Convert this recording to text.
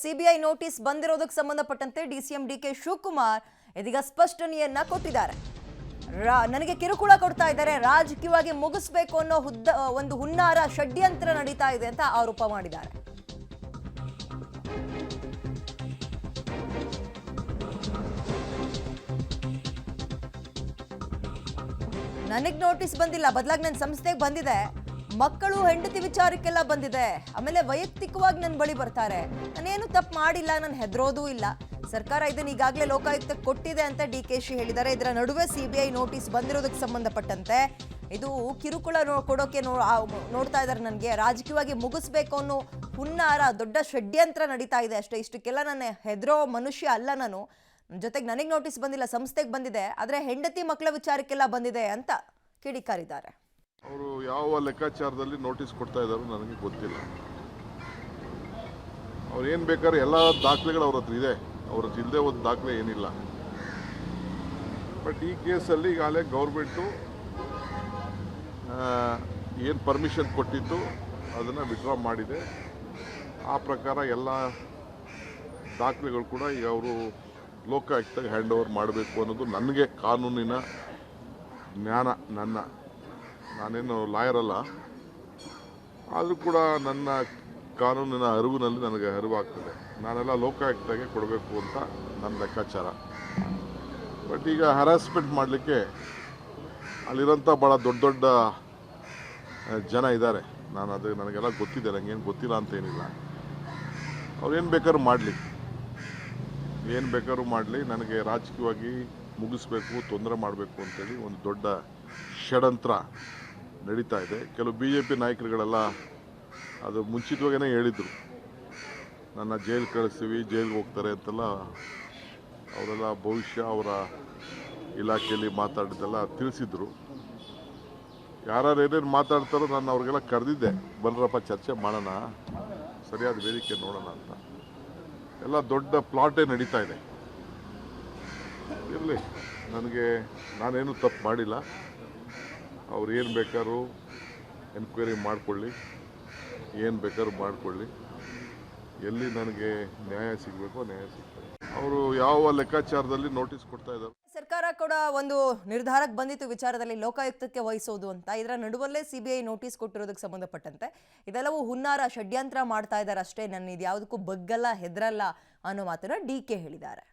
CBI notice ಬಂದಿರೋದಕ್ಕೆ ಸಂಬಂಧಪಟ್ಟಂತೆ DCM DK Shivakumar ಇದೀಗ ಸ್ಪಷ್ಟನೆಯನ್ನ ಕೊಟ್ಟಿದ್ದಾರೆ. ನನಗೆ ಕಿರುಕುಳ ಕೊಡ್ತಾ ಇದ್ದಾರೆ, ರಾಜಕೀಯವಾಗಿ ಮುಗಿಸಬೇಕು ಅನ್ನೋ ಒಂದು ಹುನ್ನಾರ ಷಡ್ಯಂತ್ರ ನಡೀತಾ ಇದೆ ಅಂತ ಆರೋಪ ಮಾಡಿದ್ದಾರೆ. ನನಗೆ ನೋಟಿಸ್ ಬಂದಿಲ್ಲ, ಬದಲಾಗಿ ನನ್ನ ಸಂಸ್ಥೆಗೆ ಬಂದಿದೆ. ಮಕ್ಕಳು ಹೆಂಡತಿ ವಿಚಾರಕ್ಕೆಲ್ಲ ಬಂದಿದೆ. ಆಮೇಲೆ ವೈಯಕ್ತಿಕವಾಗಿ ನನ್ನ ಬಳಿ ಬರ್ತಾರೆ. ನಾನೇನು ತಪ್ಪು ಮಾಡಿಲ್ಲ, ನಾನು ಹೆದರೋದೂ ಇಲ್ಲ. ಸರ್ಕಾರ ಇದನ್ನು ಈಗಾಗಲೇ ಲೋಕಾಯುಕ್ತಕ್ಕೆ ಕೊಟ್ಟಿದೆ ಅಂತ ಡಿಕೆಶಿ ಹೇಳಿದ್ದಾರೆ. ಇದರ ನಡುವೆ ಸಿಬಿಐ ನೋಟಿಸ್ ಬಂದಿರೋದಕ್ಕೆ ಸಂಬಂಧಪಟ್ಟಂತೆ ಇದು ಕಿರುಕುಳ ಕೊಡೋಕೆ ನೋಡ್ತಾ ಇದ್ದಾರೆ. ನನಗೆ ರಾಜಕೀಯವಾಗಿ ಮುಗಿಸ್ಬೇಕು ಅನ್ನೋ ಹುನ್ನಾರ ದೊಡ್ಡ ಷಡ್ಯಂತ್ರ ನಡೀತಾ ಇದೆ ಅಷ್ಟೇ. ಇಷ್ಟಕ್ಕೆಲ್ಲ ನಾನು ಹೆದರೋ ಮನುಷ್ಯ ಅಲ್ಲ ನಾನು. ಜೊತೆಗೆ ನನಗೆ ನೋಟಿಸ್ ಬಂದಿಲ್ಲ, ಸಂಸ್ಥೆಗೆ ಬಂದಿದೆ. ಆದರೆ ಹೆಂಡತಿ ಮಕ್ಕಳ ವಿಚಾರಕ್ಕೆಲ್ಲ ಬಂದಿದೆ ಅಂತ ಕಿಡಿಕಾರಿದ್ದಾರೆ. ಅವರು ಯಾವ ಲೆಕ್ಕಾಚಾರದಲ್ಲಿ ನೋಟಿಸ್ ಕೊಡ್ತಾ ಇದ್ದಾರೋ ನನಗೆ ಗೊತ್ತಿಲ್ಲ. ಅವ್ರು ಏನು ಬೇಕಾದ್ರೆ ಎಲ್ಲ ದಾಖಲೆಗಳು ಅವ್ರ ಹತ್ರ ಇದೆ, ಅವ್ರ ಇಲ್ಲದೆ ಒಂದು ದಾಖಲೆ ಏನಿಲ್ಲ. ಬಟ್ ಈ ಕೇಸಲ್ಲಿ ಈಗಾಗಲೇ ಗೌರ್ಮೆಂಟು ಏನು ಪರ್ಮಿಷನ್ ಕೊಟ್ಟಿತ್ತು ಅದನ್ನು ವಿಡ್ರಾ ಮಾಡಿದೆ. ಆ ಪ್ರಕಾರ ಎಲ್ಲ ದಾಖಲೆಗಳು ಕೂಡ ಈಗ ಅವರು ಲೋಕಾಯುಕ್ತಗೆ ಹ್ಯಾಂಡ್ ಓವರ್ ಮಾಡಬೇಕು ಅನ್ನೋದು ನನಗೆ ಕಾನೂನಿನ ಜ್ಞಾನ. ನಾನೇನು ಲಾಯರ್ ಅಲ್ಲ, ಆದರೂ ಕೂಡ ನನ್ನ ಕಾನೂನಿನ ಅರಿವಿನಲ್ಲಿ ನನಗೆ ಅರಿವಾಗ್ತದೆ. ನಾನೆಲ್ಲ ಲೋಕಾಯುಕ್ತಗೆ ಕೊಡಬೇಕು ಅಂತ ನನ್ನ ಲೆಕ್ಕಾಚಾರ. ಬಟ್ ಈಗ ಹರಾಸ್ಮೆಂಟ್ ಮಾಡಲಿಕ್ಕೆ ಅಲ್ಲಿರೋಂಥ ಭಾಳ ದೊಡ್ಡ ದೊಡ್ಡ ಜನ ಇದ್ದಾರೆ. ನನಗೆಲ್ಲ ಗೊತ್ತಿದೆ, ನನಗೇನು ಗೊತ್ತಿಲ್ಲ ಅಂತ ಏನಿಲ್ಲ. ಅವ್ರೇನು ಬೇಕಾದ್ರೂ ಮಾಡಲಿ, ನನಗೆ ರಾಜಕೀಯವಾಗಿ ಮುಗಿಸ್ಬೇಕು, ತೊಂದರೆ ಮಾಡಬೇಕು ಅಂತೇಳಿ ಒಂದು ದೊಡ್ಡ ಷಡ್ಯಂತ್ರ ನಡೀತಾ ಇದೆ. ಕೆಲವು BJP ನಾಯಕರುಗಳೆಲ್ಲ ಅದು ಮುಂಚಿತವಾಗೇ ಹೇಳಿದರು, ನನ್ನ ಜೈಲು ಕಳಿಸ್ತೀವಿ, ಜೈಲಿಗೆ ಹೋಗ್ತಾರೆ ಅಂತೆಲ್ಲ. ಅವರೆಲ್ಲ ಭವಿಷ್ಯ ಅವರ ಇಲಾಖೆಯಲ್ಲಿ ಮಾತಾಡಿದ್ದೆಲ್ಲ ತಿಳಿಸಿದ್ರು. ಯಾರು ಏನೇನು ಮಾತಾಡ್ತಾರೋ ನಾನು ಅವ್ರಿಗೆಲ್ಲ ಕರೆದಿದ್ದೆ, ಬನ್ರಪ್ಪ ಚರ್ಚೆ ಮಾಡೋಣ, ಸರಿಯಾದ ವೇದಿಕೆ ನೋಡೋಣ ಅಂತ. ಎಲ್ಲ ದೊಡ್ಡ ಪ್ಲಾಟೇ ನಡೀತಾ ಇದೆ. ಇರಲಿ, ನಾನೇನು ತಪ್ಪು ಮಾಡಿಲ್ಲ. ಅವ್ರು ಏನು ಬೇಕಾದ್ರೂ ಎನ್ಕ್ವೈರಿ ಮಾಡಿಕೊಳ್ಳಿ, ಏನು ಬೇಕಾದ್ರೂ ಮಾಡಿಕೊಳ್ಳಿ. ಎಲ್ಲಿ ನನಗೆ ನ್ಯಾಯ ಸಿಗಬೇಕೋ ನ್ಯಾಯ ಸಿಗ್ತದೆ. ಅವರು ಯಾವ ಲೆಕ್ಕಾಚಾರದಲ್ಲಿ ನೋಟಿಸ್ ಕೊಡ್ತಾ ಇದ್ದಾರೆ. ಸರ್ಕಾರ ಕೂಡ ಒಂದು ನಿರ್ಧಾರಕ್ಕೆ ಬಂದಿತ್ತು ವಿಚಾರದಲ್ಲಿ ಲೋಕಾಯುಕ್ತಕ್ಕೆ ವಹಿಸೋದು ಅಂತ. ಇದರ ನಡುವಲ್ಲೇ ಸಿಬಿಐ ನೋಟಿಸ್ ಕೊಟ್ಟಿರೋದಕ್ಕೆ ಸಂಬಂಧಪಟ್ಟಂತೆ ಇದೆಲ್ಲವೂ ಹುನ್ನಾರ ಷಡ್ಯಂತ್ರ ಮಾಡ್ತಾ ಇದ್ದಾರೆ ಅಷ್ಟೇ, ನನ್ನ ಇದು ಯಾವುದಕ್ಕೂ ಬಗ್ಗಲ್ಲ, ಹೆದರಲ್ಲ ಅನ್ನೋ ಮಾತನ್ನ ಡಿಕೆ ಹೇಳಿದ್ದಾರೆ.